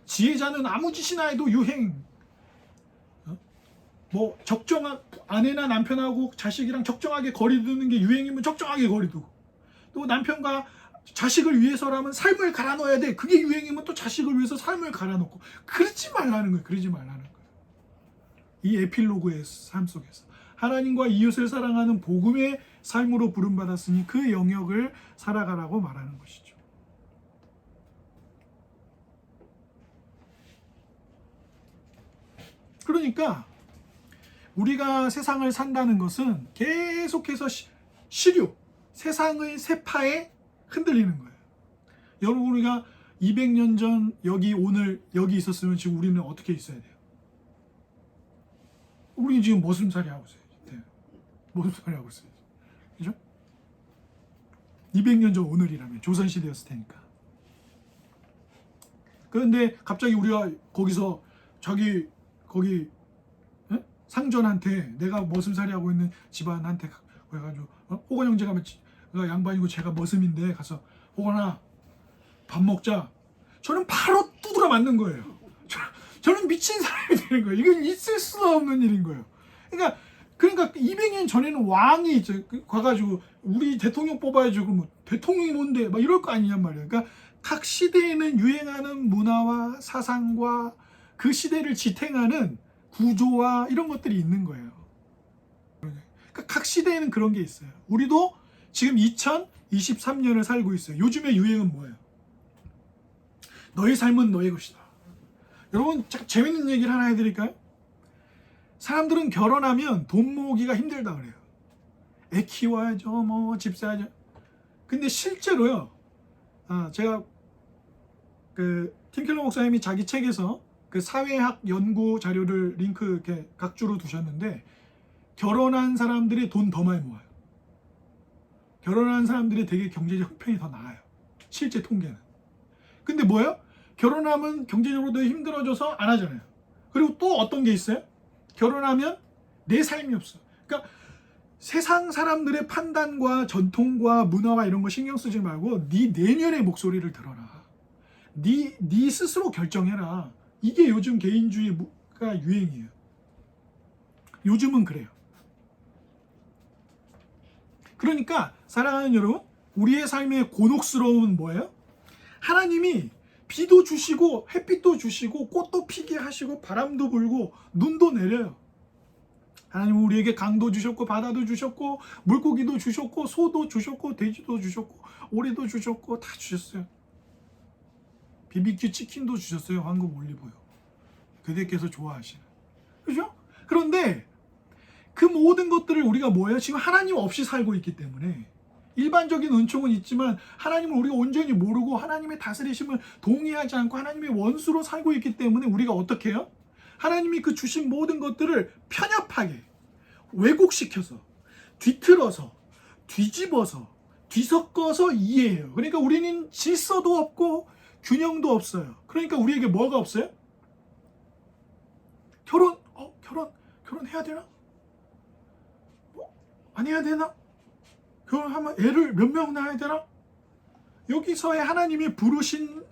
지혜자는 아무 짓이나 해도 유행, 뭐 적정한 아내나 남편하고 자식이랑 적정하게 거리 두는 게 유행이면 적정하게 거리 두고, 또 남편과 자식을 위해서라면 삶을 갈아 넣어야 돼. 그게 유행이면 또 자식을 위해서 삶을 갈아 넣고. 그러지 말라는 거예요. 그러지 말라는 거예요. 이 에필로그의 삶 속에서 하나님과 이웃을 사랑하는 복음의 삶으로 부름받았으니 그 영역을 살아가라고 말하는 것이죠. 그러니까 우리가 세상을 산다는 것은 계속해서 시류, 세상의 세파에 흔들리는 거예요. 여러분 우리가 200년 전 오늘 여기 있었으면 지금 우리는 어떻게 있어야 돼요? 우리는 지금 머슴살이 하고 있어요. 네. 머슴살이 하고 있어요. 그죠? 200년 전 오늘이라면 조선시대였을 테니까. 그런데 갑자기 우리가 거기서 자기 거기 상전한테 내가 머슴살이 하고 있는 집안한테 그래가지고 호건 형제가 양반이고 제가 머슴인데 가서 호건아 밥 먹자. 저는 바로 두드려 맞는 거예요. 저는 미친 사람이 되는 거예요. 이건 있을 수 없는 일인 거예요. 그러니까 200년 전에는 왕이 가가지고 우리 대통령 뽑아야지 그러면 대통령이 뭔데 막 이럴 거 아니냔 말이에요. 그러니까 각 시대에는 유행하는 문화와 사상과 그 시대를 지탱하는 구조와 이런 것들이 있는 거예요. 그러니까 각 시대에는 그런 게 있어요. 우리도 지금 2023년을 살고 있어요. 요즘의 유행은 뭐예요? 너의 삶은 너의 것이다. 여러분 재밌는 얘기를 하나 해드릴까요? 사람들은 결혼하면 돈 모으기가 힘들다 그래요. 애 키워야죠, 뭐 집 사야죠. 근데 실제로요. 제가 그 팀켈러 목사님이 자기 책에서 그 사회학 연구 자료를 링크 이렇게 각주로 두셨는데 결혼한 사람들이 돈 더 많이 모아요. 결혼한 사람들이 되게 경제적 형편이 더 나아요. 실제 통계는. 근데 뭐예요? 결혼하면 경제적으로 더 힘들어져서 안 하잖아요. 그리고 또 어떤 게 있어요? 결혼하면 내 삶이 없어. 그러니까 세상 사람들의 판단과 전통과 문화와 이런 거 신경 쓰지 말고 네 내면의 목소리를 들어라. 네 스스로 결정해라. 이게 요즘 개인주의가 유행이에요. 요즘은 그래요. 그러니까 사랑하는 여러분, 우리의 삶의 곤혹스러움은 뭐예요? 하나님이 비도 주시고 햇빛도 주시고 꽃도 피게 하시고 바람도 불고 눈도 내려요. 하나님은 우리에게 강도 주셨고 바다도 주셨고 물고기도 주셨고 소도 주셨고 돼지도 주셨고 오리도 주셨고 다 주셨어요. BBQ 치킨도 주셨어요. 황금 올리브유. 그대께서 좋아하시는. 그죠? 그런데 그 모든 것들을 우리가 뭐예요? 지금 하나님 없이 살고 있기 때문에 일반적인 은총은 있지만 하나님을 우리가 온전히 모르고 하나님의 다스리심을 동의하지 않고 하나님의 원수로 살고 있기 때문에 우리가 어떻게 해요? 하나님이 그 주신 모든 것들을 편협하게 왜곡시켜서 뒤틀어서 뒤집어서 뒤섞어서 이해해요. 그러니까 우리는 질서도 없고 균형도 없어요. 그러니까 우리에게 뭐가 없어요? 결혼해야 되나? 안 해야 되나? 결혼하면 애를 몇 명 낳아야 되나? 여기서의 하나님이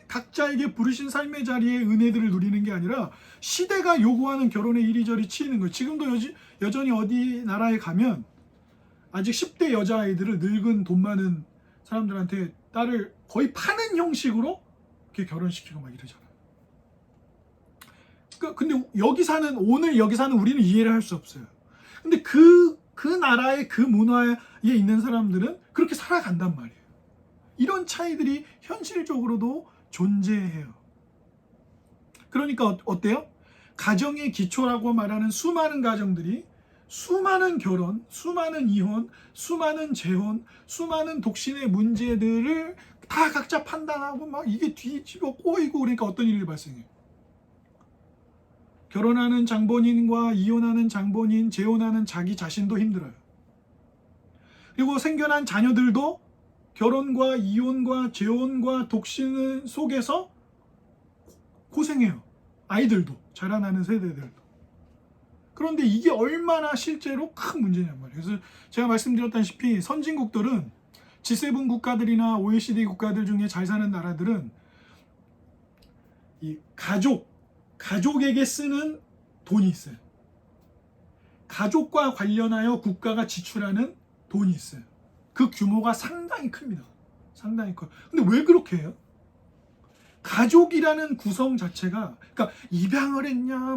각자에게 부르신 삶의 자리에 은혜들을 누리는 게 아니라 시대가 요구하는 결혼에 이리저리 치이는 거예요. 지금도 여전히 어디 나라에 가면 아직 10대 여자아이들을 늙은 돈 많은 사람들한테 딸을 거의 파는 형식으로 이렇게 결혼시키고 막 이러잖아요. 근데 오늘 여기 사는 우리는 이해를 할 수 없어요. 근데 그 나라의 그 문화에 있는 사람들은 그렇게 살아간단 말이에요. 이런 차이들이 현실적으로도 존재해요. 그러니까 어때요? 가정의 기초라고 말하는 수많은 가정들이 수많은 결혼, 수많은 이혼, 수많은 재혼, 수많은 독신의 문제들을 다 각자 판단하고 막 이게 뒤집어 꼬이고 그러니까 어떤 일이 발생해요? 결혼하는 장본인과 이혼하는 장본인, 재혼하는 자기 자신도 힘들어요. 그리고 생겨난 자녀들도 결혼과 이혼과 재혼과 독신 속에서 고생해요. 아이들도, 자라나는 세대들도. 그런데 이게 얼마나 실제로 큰 문제냔 말이에요. 그래서 제가 말씀드렸다시피 선진국들은 G7 국가들이나 OECD 국가들 중에 잘 사는 나라들은 이 가족에게 쓰는 돈이 있어요. 가족과 관련하여 국가가 지출하는 돈이 있어요. 그 규모가 상당히 큽니다. 상당히 커요. 근데 왜 그렇게 해요? 가족이라는 구성 자체가, 그러니까 입양을 했냐,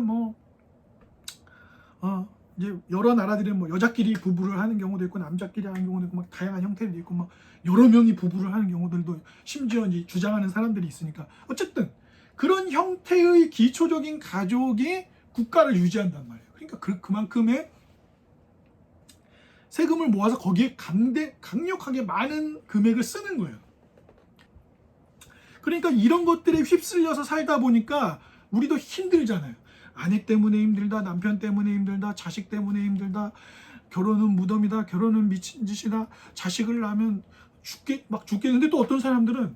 이제 여러 나라들은 여자끼리 부부를 하는 경우도 있고 남자끼리 하는 경우도 있고 막 다양한 형태도 있고 막 여러 명이 부부를 하는 경우들도 심지어 이제 주장하는 사람들이 있으니까 어쨌든 그런 형태의 기초적인 가족이 국가를 유지한단 말이에요. 그러니까 그만큼의 세금을 모아서 거기에 강력하게 많은 금액을 쓰는 거예요. 그러니까 이런 것들에 휩쓸려서 살다 보니까 우리도 힘들잖아요. 아내 때문에 힘들다, 남편 때문에 힘들다, 자식 때문에 힘들다, 결혼은 무덤이다, 결혼은 미친 짓이다, 자식을 낳으면 죽겠는데 또 어떤 사람들은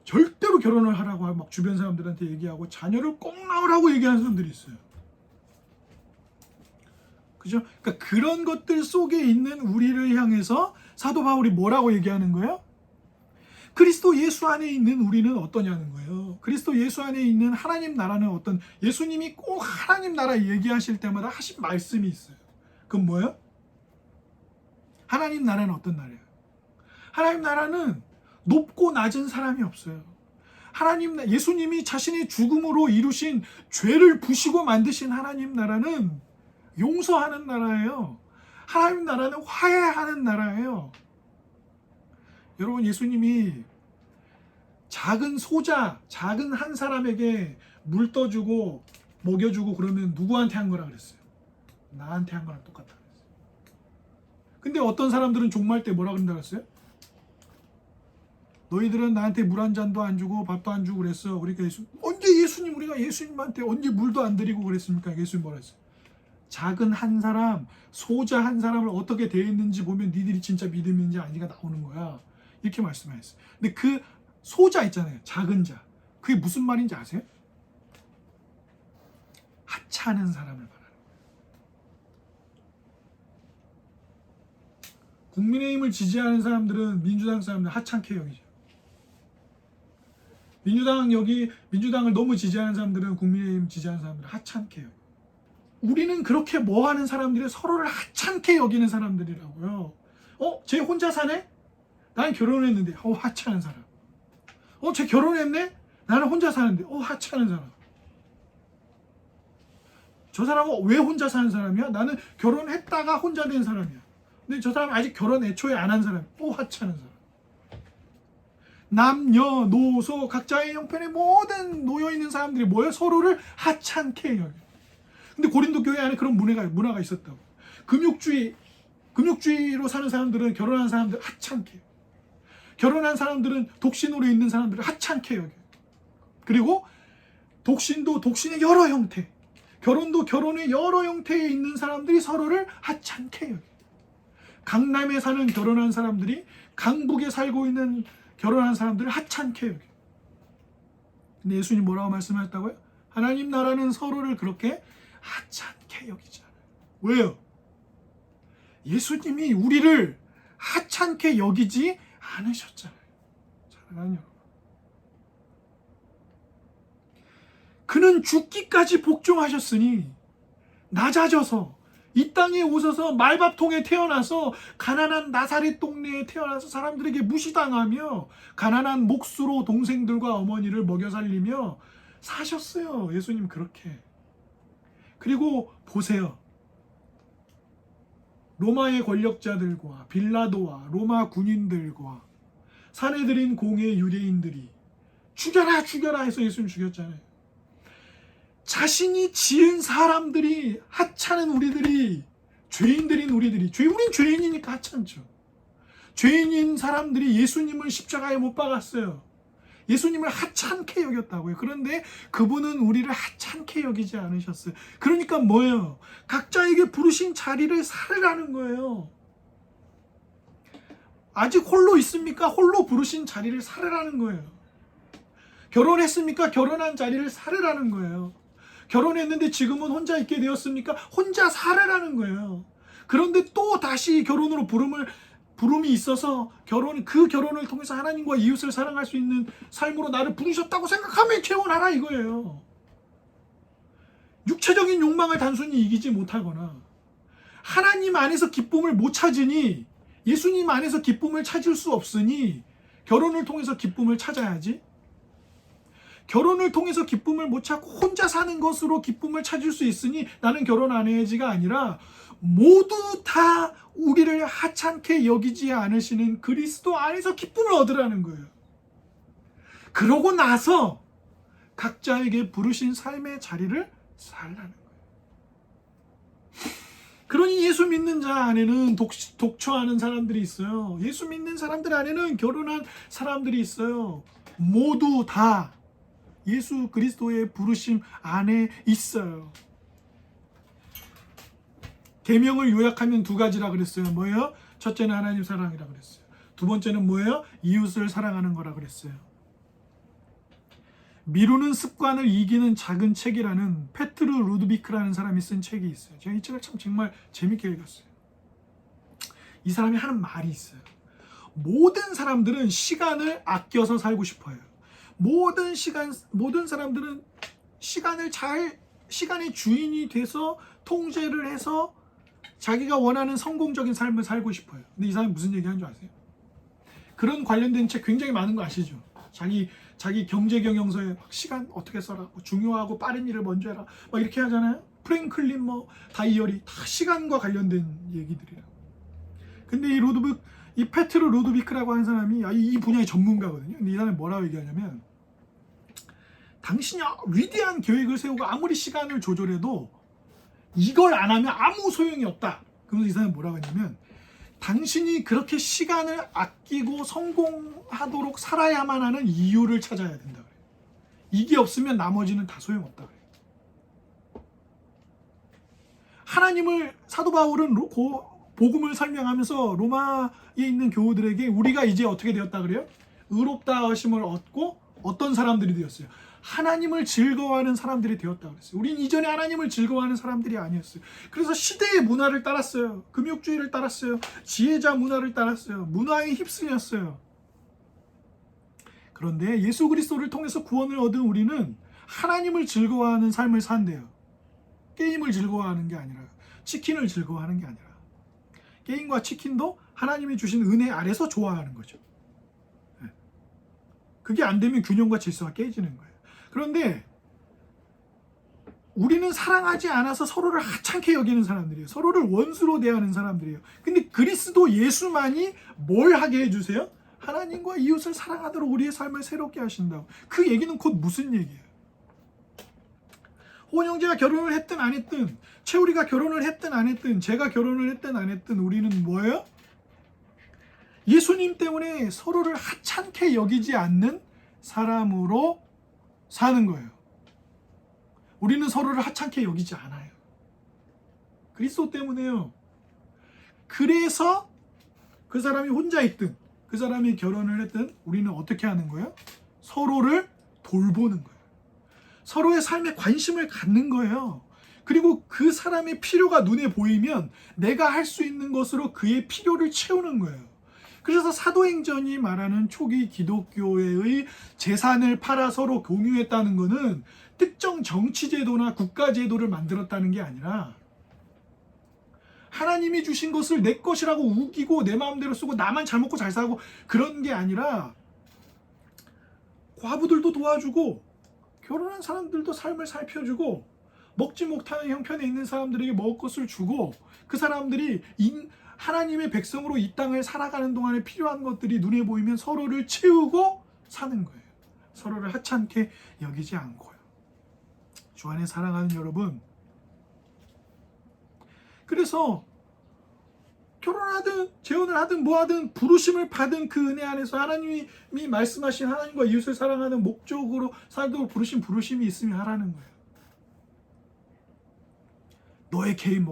절대로 결혼을 하라고 막 주변 사람들한테 얘기하고 자녀를 꼭 낳으라고 얘기하는 사람들이 있어요. 그죠? 그러니까 그런 것들 속에 있는 우리를 향해서 사도 바울이 뭐라고 얘기하는 거예요? 그리스도 예수 안에 있는 우리는 어떠냐는 거예요. 그리스도 예수 안에 있는 하나님 나라는 어떤, 예수님이 꼭 하나님 나라 얘기하실 때마다 하신 말씀이 있어요. 그건 뭐예요? 하나님 나라는 어떤 나라예요? 하나님 나라는 높고 낮은 사람이 없어요. 예수님이 자신의 죽음으로 이루신 죄를 부시고 만드신 하나님 나라는 용서하는 나라예요. 하나님 나라는 화해하는 나라예요. 여러분, 예수님이 작은 소자, 작은 한 사람에게 물 떠주고 먹여주고 그러면 누구한테 한 거라 그랬어요? 나한테 한 거랑 똑같다 그랬어요. 근데 어떤 사람들은 종말 때 뭐라 그런다 그랬어요? 너희들은 나한테 물 한 잔도 안 주고 밥도 안 주고 그랬어. 그러니까 우리가 예수님한테 언제 물도 안 드리고 그랬습니까? 예수님 뭐라 했어요? 작은 한 사람, 소자 한 사람을 어떻게 대했는지 보면 니들이 진짜 믿음인지 아니가 나오는 거야. 이렇게 말씀하셨어요. 근데 그 소자 있잖아요. 작은 자. 그게 무슨 말인지 아세요? 하찮은 사람을 말하는 거예요. 국민의힘을 지지하는 사람들은 민주당 사람들 하찮게 여기죠. 민주당을 너무 지지하는 사람들은 국민의힘 지지하는 사람들을 하찮게 여기죠. 우리는 그렇게 뭐하는 사람들이 서로를 하찮게 여기는 사람들이라고요. 쟤 혼자 사네? 난 결혼했는데 하찮은 사람. 쟤 결혼했네? 나는 혼자 사는데 하찮은 사람. 저 사람은 왜 혼자 사는 사람이야? 나는 결혼했다가 혼자 된 사람이야. 근데 저 사람은 아직 결혼 애초에 안 한 사람. 하찮은 사람. 남녀노소 각자의 형편에 모든 놓여있는 사람들이 뭐예요? 서로를 하찮게 여겨요. 근데 고린도 교회 안에 그런 문화가 있었다고. 금욕주의로 사는 사람들은 결혼한 사람들 하찮게, 결혼한 사람들은 독신으로 있는 사람들을 하찮게 여겨요. 그리고 독신도 독신의 여러 형태, 결혼도 결혼의 여러 형태에 있는 사람들이 서로를 하찮게 여겨요. 강남에 사는 결혼한 사람들이 강북에 살고 있는 결혼한 사람들을 하찮게 여겨요. 근데 예수님 뭐라고 말씀하셨다고요? 하나님 나라는 서로를 그렇게 하찮게 여기지 않아요. 왜요? 예수님이 우리를 하찮게 여기지 않으셨잖아요. 사랑하는 여러분. 그는 죽기까지 복종하셨으니 낮아져서 이 땅에 오셔서 말밥통에 태어나서 가난한 나사렛 동네에 태어나서 사람들에게 무시당하며 가난한 몫으로 동생들과 어머니를 먹여 살리며 사셨어요. 예수님 그렇게. 그리고 보세요. 로마의 권력자들과 빌라도와 로마 군인들과 사내들인 공의 유대인들이 죽여라 죽여라 해서 예수님 죽였잖아요. 자신이 지은 사람들이 하찮은 우리들이, 죄인들인 우리들이, 우린 죄인이니까 하찮죠. 죄인인 사람들이 예수님을 십자가에 못 박았어요. 예수님을 하찮게 여겼다고요. 그런데 그분은 우리를 하찮게 여기지 않으셨어요. 그러니까 뭐예요? 각자에게 부르신 자리를 살으라는 거예요. 아직 홀로 있습니까? 홀로 부르신 자리를 살으라는 거예요. 결혼했습니까? 결혼한 자리를 살으라는 거예요. 결혼했는데 지금은 혼자 있게 되었습니까? 혼자 살으라는 거예요. 그런데 또 다시 결혼으로 부름이 있어서 그 결혼을 통해서 하나님과 이웃을 사랑할 수 있는 삶으로 나를 부르셨다고 생각하면 개원하라 이거예요. 육체적인 욕망을 단순히 이기지 못하거나 하나님 안에서 기쁨을 못 찾으니, 예수님 안에서 기쁨을 찾을 수 없으니 결혼을 통해서 기쁨을 찾아야지. 결혼을 통해서 기쁨을 못 찾고 혼자 사는 것으로 기쁨을 찾을 수 있으니 나는 결혼 안 해야지가 아니라 모두 다 우리를 하찮게 여기지 않으시는 그리스도 안에서 기쁨을 얻으라는 거예요. 그러고 나서 각자에게 부르신 삶의 자리를 살라는 거예요. 그러니 예수 믿는 자 안에는 독처하는 사람들이 있어요. 예수 믿는 사람들 안에는 결혼한 사람들이 있어요. 모두 다 예수 그리스도의 부르심 안에 있어요. 계명을 요약하면 두 가지라 그랬어요. 뭐예요? 첫째는 하나님 사랑이라 그랬어요. 두 번째는 뭐예요? 이웃을 사랑하는 거라 그랬어요. 미루는 습관을 이기는 작은 책이라는 페트르 루드비크라는 사람이 쓴 책이 있어요. 제가 이 책을 정말 재밌게 읽었어요. 이 사람이 하는 말이 있어요. 모든 사람들은 시간을 아껴서 살고 싶어요. 모든 사람들은 시간의 주인이 돼서 통제를 해서 자기가 원하는 성공적인 삶을 살고 싶어요. 근데 이 사람이 무슨 얘기하는 줄 아세요? 그런 관련된 책 굉장히 많은 거 아시죠? 자기 경제 경영서에 시간 어떻게 써라, 중요하고 빠른 일을 먼저 해라, 막 이렇게 하잖아요. 프랭클린 다이어리 다 시간과 관련된 얘기들이에요. 근데 이 페트르 루드비크라고 하는 사람이 이 분야의 전문가거든요. 근데 이 사람이 뭐라고 얘기하냐면, 당신이 위대한 계획을 세우고 아무리 시간을 조절해도 이걸 안 하면 아무 소용이 없다. 그러면서 이 사람이 뭐라고 하냐면, 당신이 그렇게 시간을 아끼고 성공하도록 살아야만 하는 이유를 찾아야 된다 그래요. 이게 없으면 나머지는 다 소용없다 그래요. 하나님을, 사도 바울은 복음을 설명하면서 로마에 있는 교우들에게 우리가 이제 어떻게 되었다 그래요? 의롭다 하심을 얻고 어떤 사람들이 되었어요? 하나님을 즐거워하는 사람들이 되었다 그랬어요. 우린 이전에 하나님을 즐거워하는 사람들이 아니었어요. 그래서 시대의 문화를 따랐어요. 금욕주의를 따랐어요. 지혜자 문화를 따랐어요. 문화에 휩쓸렸어요. 그런데 예수 그리스도를 통해서 구원을 얻은 우리는 하나님을 즐거워하는 삶을 산대요. 게임을 즐거워하는 게 아니라, 치킨을 즐거워하는 게 아니라, 게임과 치킨도 하나님이 주신 은혜 아래서 좋아하는 거죠. 그게 안 되면 균형과 질서가 깨지는 거예요. 그런데 우리는 사랑하지 않아서 서로를 하찮게 여기는 사람들이에요. 서로를 원수로 대하는 사람들이에요. 근데 그리스도 예수만이 뭘 하게 해주세요? 하나님과 이웃을 사랑하도록 우리의 삶을 새롭게 하신다고. 그 얘기는 곧 무슨 얘기예요? 혼형제가 결혼을 했든 안 했든, 채우리가 결혼을 했든 안 했든, 제가 결혼을 했든 안 했든 우리는 뭐예요? 예수님 때문에 서로를 하찮게 여기지 않는 사람으로 사는 거예요. 우리는 서로를 하찮게 여기지 않아요. 그리스도 때문에요. 그래서 그 사람이 혼자 있든 그 사람이 결혼을 했든 우리는 어떻게 하는 거예요? 서로를 돌보는 거예요. 서로의 삶에 관심을 갖는 거예요. 그리고 그 사람의 필요가 눈에 보이면 내가 할 수 있는 것으로 그의 필요를 채우는 거예요. 그래서 사도행전이 말하는 초기 기독교회의 재산을 팔아 서로 공유했다는 것은 특정 정치제도나 국가제도를 만들었다는 게 아니라, 하나님이 주신 것을 내 것이라고 우기고 내 마음대로 쓰고 나만 잘 먹고 잘 사고 그런 게 아니라, 과부들도 도와주고 결혼한 사람들도 삶을 살펴주고 먹지 못하는 형편에 있는 사람들에게 먹을 것을 주고, 그 사람들이 하나님의 백성으로 이 땅을 살아가는 동안에 필요한 것들이 눈에 보이면 서로를 채우고 사는 거예요. 서로를 하찮게 여기지 않고요. 주 안에 사랑하는 여러분, 그래서 결혼하든 재혼을 하든 뭐하든 부르심을 받은 그 은혜 안에서 하나님이 말씀하신 하나님과 이웃을 사랑하는 목적으로 살도록 부르심이 있으면 하라는 거예요. 너의 개인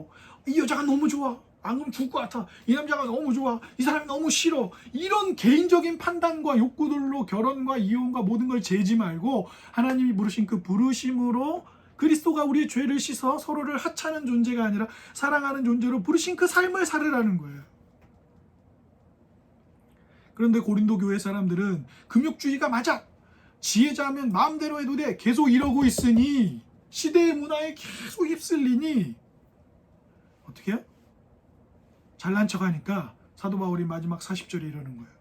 이 여자가 너무 좋아, 안 그러면 죽을 것 같아, 이 남자가 너무 좋아, 이 사람이 너무 싫어, 이런 개인적인 판단과 욕구들로 결혼과 이혼과 모든 걸 재지 말고, 하나님이 부르신 그 부르심으로 그리스도가 우리의 죄를 씻어 서로를 하찮은 존재가 아니라 사랑하는 존재로 부르신 그 삶을 살으라는 거예요. 그런데 고린도 교회 사람들은 금욕주의가 맞아, 지혜자면 마음대로 해도 돼, 계속 이러고 있으니, 시대의 문화에 계속 휩쓸리니 어떻게 해요? 잘난 척하니까 사도 바울이 마지막 40절에 이러는 거예요.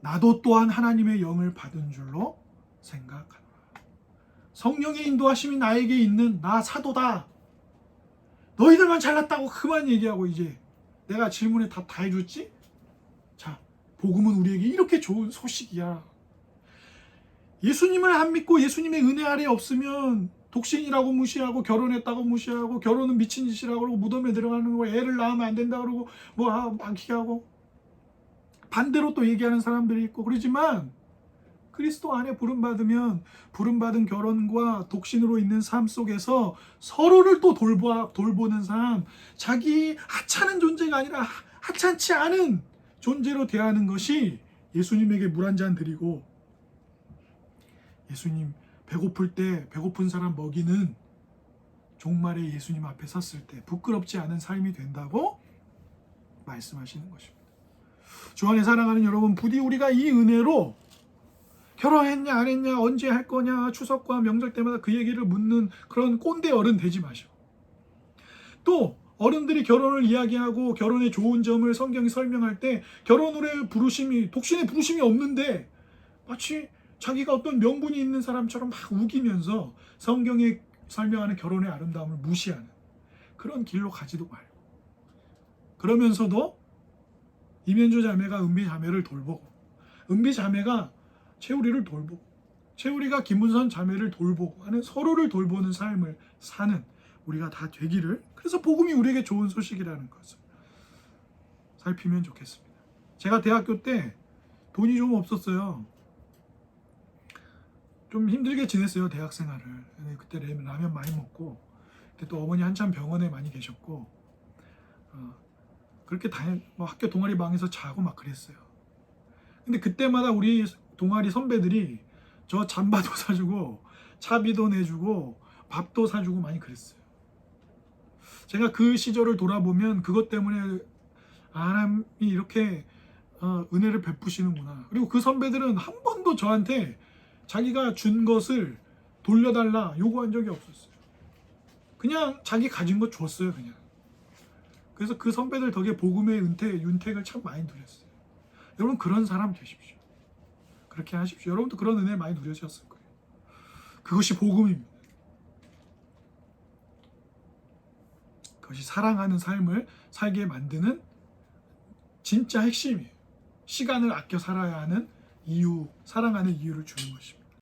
나도 또한 하나님의 영을 받은 줄로 생각하노라. 성령의 인도하심이 나에게 있는 나 사도다. 너희들만 잘났다고 그만 얘기하고, 이제 내가 질문에 답 다 해줬지? 자, 복음은 우리에게 이렇게 좋은 소식이야. 예수님을 안 믿고 예수님의 은혜 아래 없으면 독신이라고 무시하고, 결혼했다고 무시하고, 결혼은 미친 짓이라고 그러고, 무덤에 들어가는 거, 애를 낳으면 안 된다 그러고, 많게 하고, 반대로 또 얘기하는 사람들이 있고 그러지만, 그리스도 안에 부름받으면 부름받은 결혼과 독신으로 있는 삶 속에서 서로를 또 돌보는 삶, 자기 하찮은 존재가 아니라 하찮지 않은 존재로 대하는 것이 예수님에게 물 한 잔 드리고 예수님 배고플 때 배고픈 사람 먹이는 종말에 예수님 앞에 섰을 때 부끄럽지 않은 삶이 된다고 말씀하시는 것입니다. 주 안에 사랑하는 여러분, 부디 우리가 이 은혜로 결혼했냐 안 했냐 언제 할 거냐 추석과 명절 때마다 그 얘기를 묻는 그런 꼰대 어른 되지 마시고, 또 어른들이 결혼을 이야기하고 결혼의 좋은 점을 성경이 설명할 때 결혼의 부르심이, 독신의 부르심이 없는데 마치 자기가 어떤 명분이 있는 사람처럼 막 우기면서 성경에 설명하는 결혼의 아름다움을 무시하는 그런 길로 가지도 말고, 그러면서도 이면조 자매가 은비 자매를 돌보고, 은비 자매가 채우리를 돌보고, 채우리가 김문선 자매를 돌보고 하는, 서로를 돌보는 삶을 사는 우리가 다 되기를, 그래서 복음이 우리에게 좋은 소식이라는 것을 살피면 좋겠습니다. 제가 대학교 때 돈이 좀 없었어요. 좀 힘들게 지냈어요, 대학 생활을. 그때 라면 많이 먹고, 그때 또 어머니 한참 병원에 많이 계셨고, 그렇게 학교 동아리 방에서 자고 막 그랬어요. 근데 그때마다 우리 동아리 선배들이 저 잠바도 사주고 차비도 내주고 밥도 사주고 많이 그랬어요. 제가 그 시절을 돌아보면 그것 때문에 하나님이 이렇게 은혜를 베푸시는구나. 그리고 그 선배들은 한 번도 저한테 자기가 준 것을 돌려달라 요구한 적이 없었어요. 그냥 자기 가진 거 줬어요, 그냥. 그래서 그 선배들 덕에 복음의 윤택을 참 많이 누렸어요. 여러분, 그런 사람 되십시오. 그렇게 하십시오. 여러분도 그런 은혜 많이 누려주셨을 거예요. 그것이 복음입니다. 그것이 사랑하는 삶을 살게 만드는 진짜 핵심이에요. 시간을 아껴 살아야 하는 이유, 사랑하는 이유를 주는 것입니다.